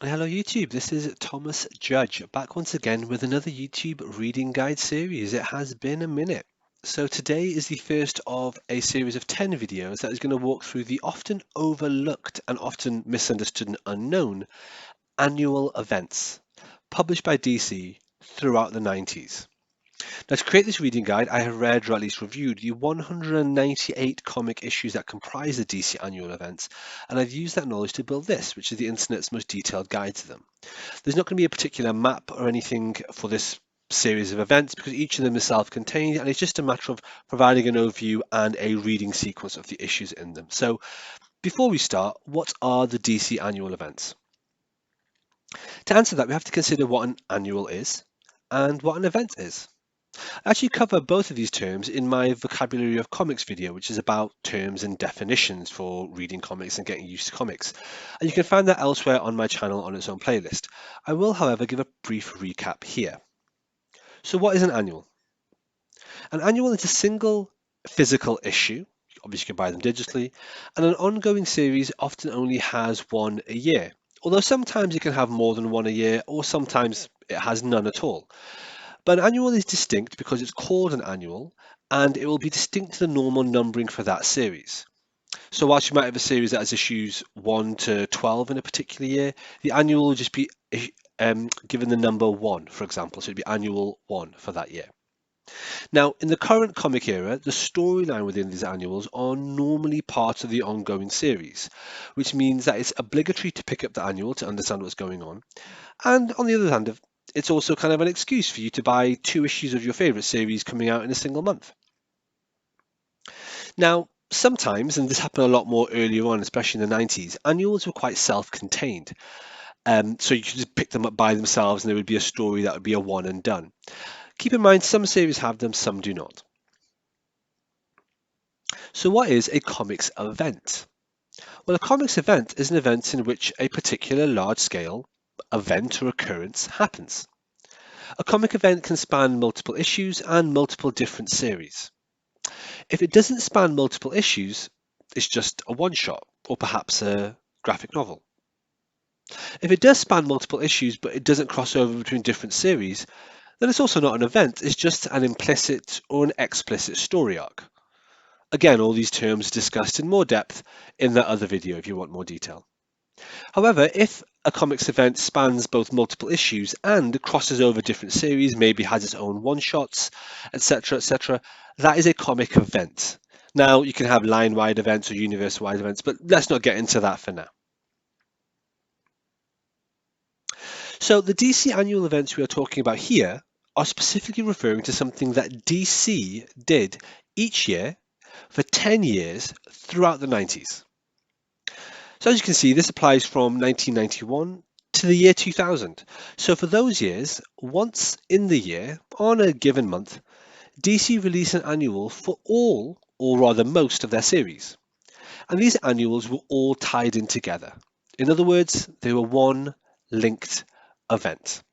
Hello YouTube, this is Thomas Judge, back once again with another YouTube reading guide series. It has been a minute. So today is the first of a series of 10 videos that is going to walk through the often overlooked and often misunderstood and unknown annual events published by DC throughout the 90s. Now, to create this reading guide, I have read or at least reviewed the 198 comic issues that comprise the DC annual events, and I've used that knowledge to build this, which is the internet's most detailed guide to them. There's not going to be a particular map or anything for this series of events because each of them is self-contained, and it's just a matter of providing an overview and a reading sequence of the issues in them. So before we start, what are the DC annual events? To answer that, we have to consider what an annual is and what an event is. I actually cover both of these terms in my vocabulary of comics video, which is about terms and definitions for reading comics and getting used to comics. And you can find that elsewhere on my channel on its own playlist. I will, however, give a brief recap here. So what is an annual? An annual is a single physical issue. Obviously, you can buy them digitally. And an ongoing series often only has one a year. Although sometimes it can have more than one a year, or sometimes it has none at all. But an annual is distinct because it's called an annual and it will be distinct to the normal numbering for that series. So whilst you might have a series that has issues 1 to 12 in a particular year, the annual will just be given the number 1, for example. So it'd be annual 1 for that year. Now, in the current comic era, the storyline within these annuals are normally part of the ongoing series, which means that it's obligatory to pick up the annual to understand what's going on. And on the other hand, it's also kind of an excuse for you to buy 2 issues of your favorite series coming out in a single month. Now, sometimes, and this happened a lot more earlier on, especially in the 90s, annuals were quite self-contained. So you could just pick them up by themselves and there would be a story that would be a one and done. Keep in mind, some series have them, some do not. So what is a comics event? Well, a comics event is an event in which a particular large-scale event or occurrence happens. A comic event can span multiple issues and multiple different series. If it doesn't span multiple issues, it's just a one-shot or perhaps a graphic novel. If it does span multiple issues but it doesn't cross over between different series, then it's also not an event, it's just an implicit or an explicit story arc. Again, all these terms are discussed in more depth in that other video if you want more detail. However, if a comics event spans both multiple issues and crosses over different series, maybe has its own one-shots, etc., that is a comic event. Now, you can have line-wide events or universe-wide events, but let's not get into that for now. So the DC annual events we are talking about here are specifically referring to something that DC did each year for 10 years throughout the 90s. So as you can see, this applies from 1991 to the year 2000. So for those years, once in the year, on a given month, DC released an annual for all, or rather most, of their series. And these annuals were all tied in together. In other words, they were one linked event.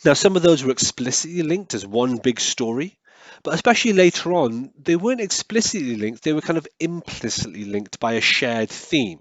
Now, some of those were explicitly linked as one big story, but especially later on, they weren't explicitly linked, they were kind of implicitly linked by a shared theme.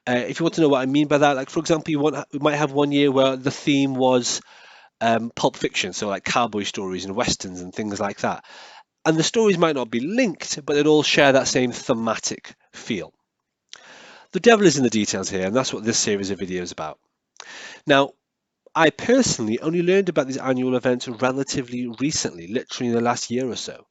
If you want to know what I mean by that, like for example, we might have one year where the theme was pulp fiction, so like cowboy stories and westerns and things like that. And the stories might not be linked, but they'd all share that same thematic feel. The devil is in the details here, and that's what this series of videos is about. Now, I personally only learned about these annual events relatively recently, literally in the last year or so.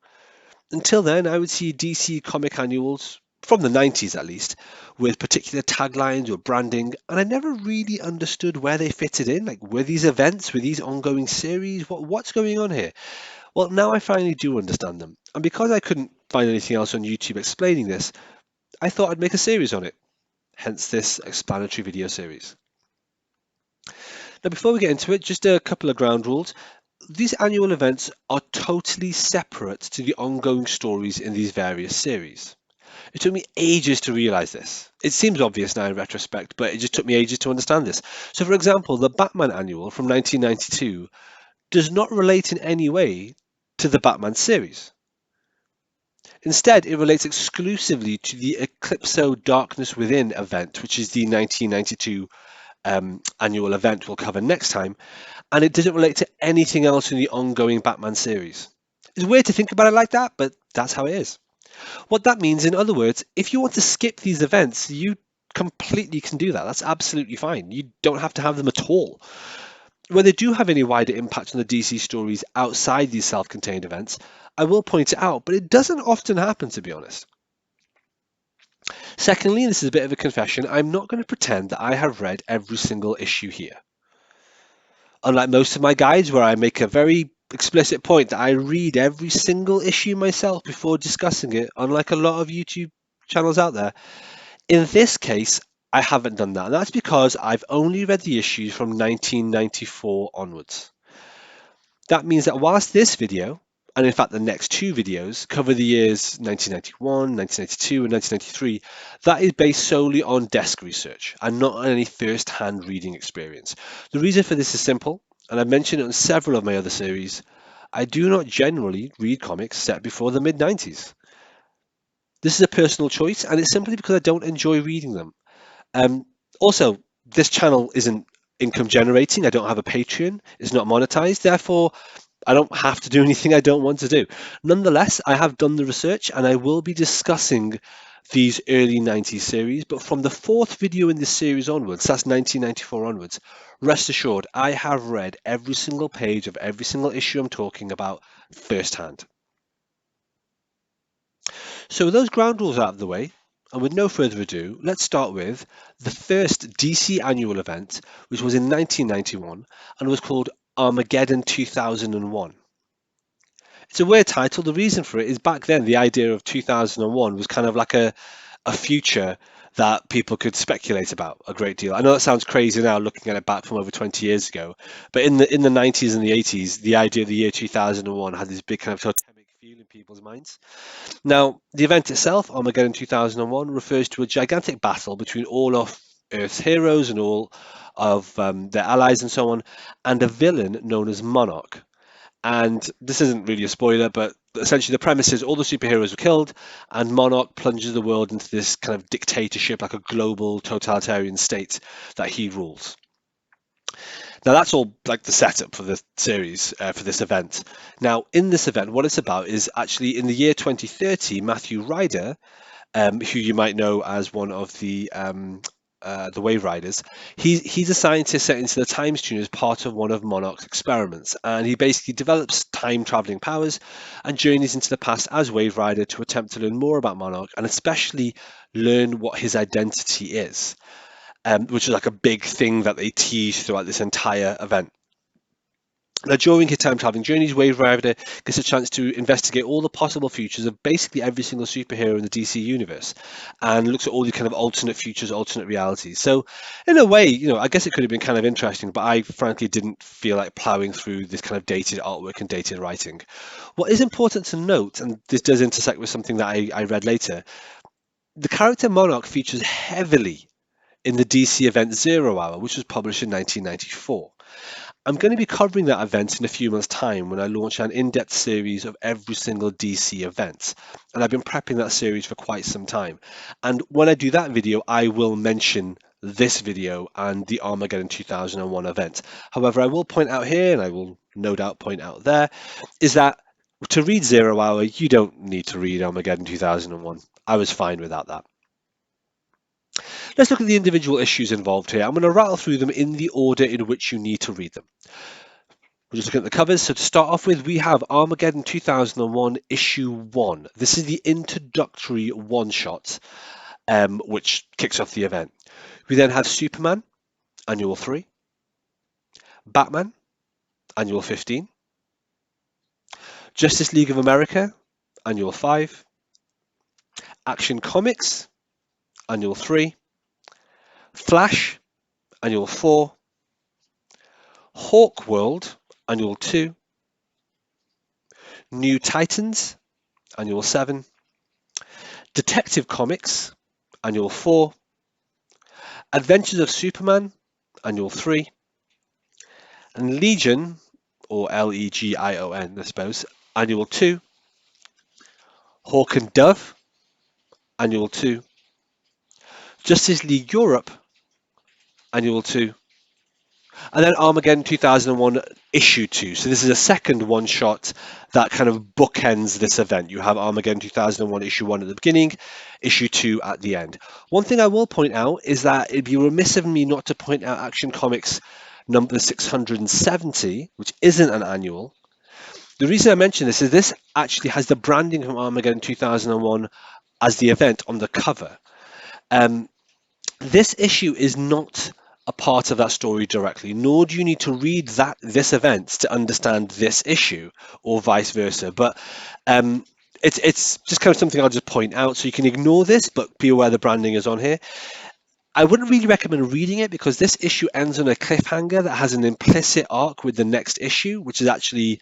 Until then, I would see DC comic annuals, from the 90s at least, with particular taglines or branding, and I never really understood where they fitted in. Like, were these events, were these ongoing series? What's going on here? Well, now I finally do understand them. And because I couldn't find anything else on YouTube explaining this, I thought I'd make a series on it. Hence this explanatory video series. Now, before we get into it, just a couple of ground rules. These annual events are totally separate to the ongoing stories in these various series. It took me ages to realize this. It seems obvious now in retrospect, but it just took me ages to understand this. So, for example, the Batman annual from 1992 does not relate in any way to the Batman series. Instead, it relates exclusively to the Eclipso Darkness Within event, which is the 1992 annual event we'll cover next time, and it doesn't relate to anything else in the ongoing Batman series. It's weird to think about it like that, but that's how it is. What that means, in other words, if you want to skip these events, you completely can do that. That's absolutely fine. You don't have to have them at all. When they do have any wider impact on the DC stories outside these self contained events, I will point it out, but it doesn't often happen, to be honest. Secondly, and this is a bit of a confession, I'm not going to pretend that I have read every single issue here. Unlike most of my guides, where I make a very explicit point that I read every single issue myself before discussing it, unlike a lot of YouTube channels out there, in this case, I haven't done that. And that's because I've only read the issues from 1994 onwards. That means that whilst this video, and in fact the next two videos, cover the years 1991, 1992, and 1993, that is based solely on desk research and not on any first-hand reading experience. The reason for this is simple, and I've mentioned it on several of my other series. I do not generally read comics set before the mid-90s. This is a personal choice, and it's simply because I don't enjoy reading them. Um, Also, this channel isn't income generating. I don't have a Patreon. It's not monetized. Therefore, I don't have to do anything I don't want to do. Nonetheless, I have done the research and I will be discussing these early 90s series. But from the fourth video in this series onwards, that's 1994 onwards, rest assured, I have read every single page of every single issue I'm talking about firsthand. So with those ground rules out of the way, and with no further ado, let's start with the first DC annual event, which was in 1991 and was called Armageddon 2001. It's a weird title. The reason for it is back then the idea of 2001 was kind of like a future that people could speculate about a great deal. I know that sounds crazy now looking at it back from over 20 years ago, but in the 90s and the 80s, the idea of the year 2001 had this big kind of totemic feel in people's minds. Now, the event itself, Armageddon 2001, refers to a gigantic battle between all of Earth's heroes and all of their allies and so on, and a villain known as Monarch. And this isn't really a spoiler, but essentially the premise is all the superheroes were killed, and Monarch plunges the world into this kind of dictatorship, like a global totalitarian state that he rules. Now that's all like the setup for the series for this event. Now in this event, what it's about is actually in the year 2030, Matthew Ryder, who you might know as one of the Wave Riders. He's a scientist sent into the Time Stream as part of one of Monarch's experiments, and he basically develops time traveling powers and journeys into the past as Wave Rider to attempt to learn more about Monarch and especially learn what his identity is, which is like a big thing that they tease throughout this entire event. Now, during his time traveling journeys, Wave Rider gets a chance to investigate all the possible futures of basically every single superhero in the DC universe and looks at all the kind of alternate futures, alternate realities. So, in a way, I guess it could have been kind of interesting, but I frankly didn't feel like plowing through this kind of dated artwork and dated writing. What is important to note, and this does intersect with something that I read later, the character Monarch features heavily in the DC event Zero Hour, which was published in 1994. I'm going to be covering that event in a few months' time when I launch an in-depth series of every single DC event. And I've been prepping that series for quite some time. And when I do that video, I will mention this video and the Armageddon 2001 event. However, I will point out here, and I will no doubt point out there, is that to read Zero Hour, you don't need to read Armageddon 2001. I was fine without that. Let's look at the individual issues involved here. I'm going to rattle through them in the order in which you need to read them. We're just looking at the covers. So to start off with, we have Armageddon 2001 issue 1. This is the introductory one-shot, which kicks off the event. We then have Superman, annual 3, Batman, annual 15, Justice League of America, annual 5, Action Comics, annual 3, Flash, annual 4, Hawk World, annual 2, New Titans, annual 7, Detective Comics, annual 4, Adventures of Superman, annual 3, and Legion, or Legion, I suppose, annual 2, Hawk and Dove, annual 2, Justice League Europe, Annual 2, and then Armageddon 2001 issue 2. So this is a second one shot that kind of bookends this event. You have Armageddon 2001 issue 1 at the beginning, issue 2 at the end. One thing I will point out is that it'd be remiss of me not to point out Action Comics number 670, which isn't an annual. The reason I mention this is this actually has the branding from Armageddon 2001 as the event on the cover. This issue is not a part of that story directly, nor do you need to read this event to understand this issue, or vice versa. But it's just kind of something I'll just point out, so you can ignore this, but be aware the branding is on here. I wouldn't really recommend reading it because this issue ends on a cliffhanger that has an implicit arc with the next issue, which is actually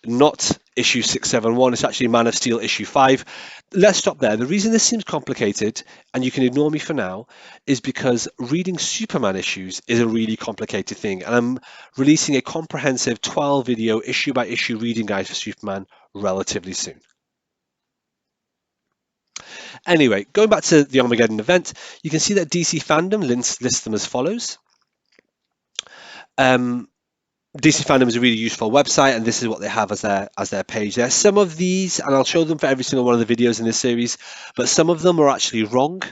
not issue 671, it's actually Man of Steel issue 5. Let's stop there. The reason this seems complicated, and you can ignore me for now, is because reading Superman issues is a really complicated thing, and I'm releasing a comprehensive 12 video issue by issue reading guide for Superman relatively soon. Anyway, going back to the Armageddon event, you can see that DC Fandom lists them as follows. DC Fandom is a really useful website, and this is what they have as their page there. Some of these, and I'll show them for every single one of the videos in this series, but some of them are actually wrong.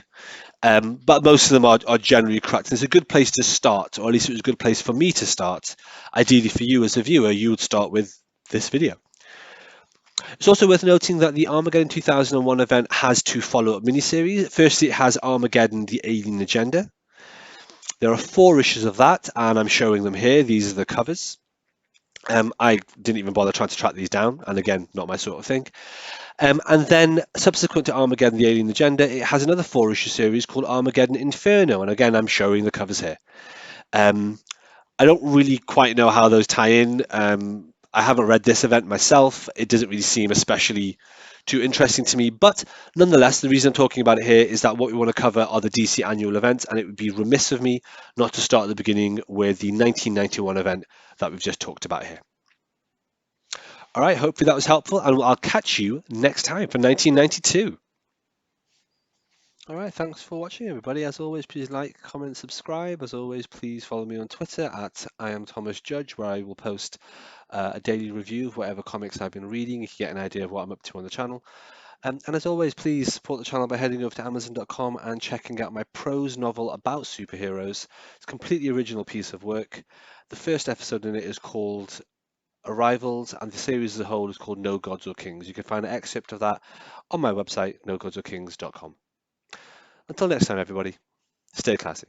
But most of them are generally correct. And it's a good place to start, or at least it was a good place for me to start. Ideally for you as a viewer, you would start with this video. It's also worth noting that the Armageddon 2001 event has 2 follow-up miniseries. Firstly, it has Armageddon, the Alien Agenda. There are 4 issues of that, and I'm showing them here. These are the covers. I didn't even bother trying to track these down, and again, not my sort of thing. And then, subsequent to Armageddon, the Alien Agenda, it has another 4-issue series called Armageddon Inferno, and again, I'm showing the covers here. I don't really quite know how those tie in. I haven't read this event myself. It doesn't really seem especially too interesting to me, but nonetheless, the reason I'm talking about it here is that what we want to cover are the DC annual events, and it would be remiss of me not to start at the beginning with the 1991 event that we've just talked about here. All right, hopefully that was helpful, and I'll catch you next time for 1992. All right, thanks for watching, everybody. As always, please like, comment, subscribe. As always, please follow me on Twitter at @IamThomasJudge, where I will post a daily review of whatever comics I've been reading. You can get an idea of what I'm up to on the channel. And as always, please support the channel by heading over to Amazon.com and checking out my prose novel about superheroes. It's a completely original piece of work. The first episode in it is called Arrivals, and the series as a whole is called No Gods or Kings. You can find an excerpt of that on my website, nogodsorkings.com. Until next time, everybody, stay classy.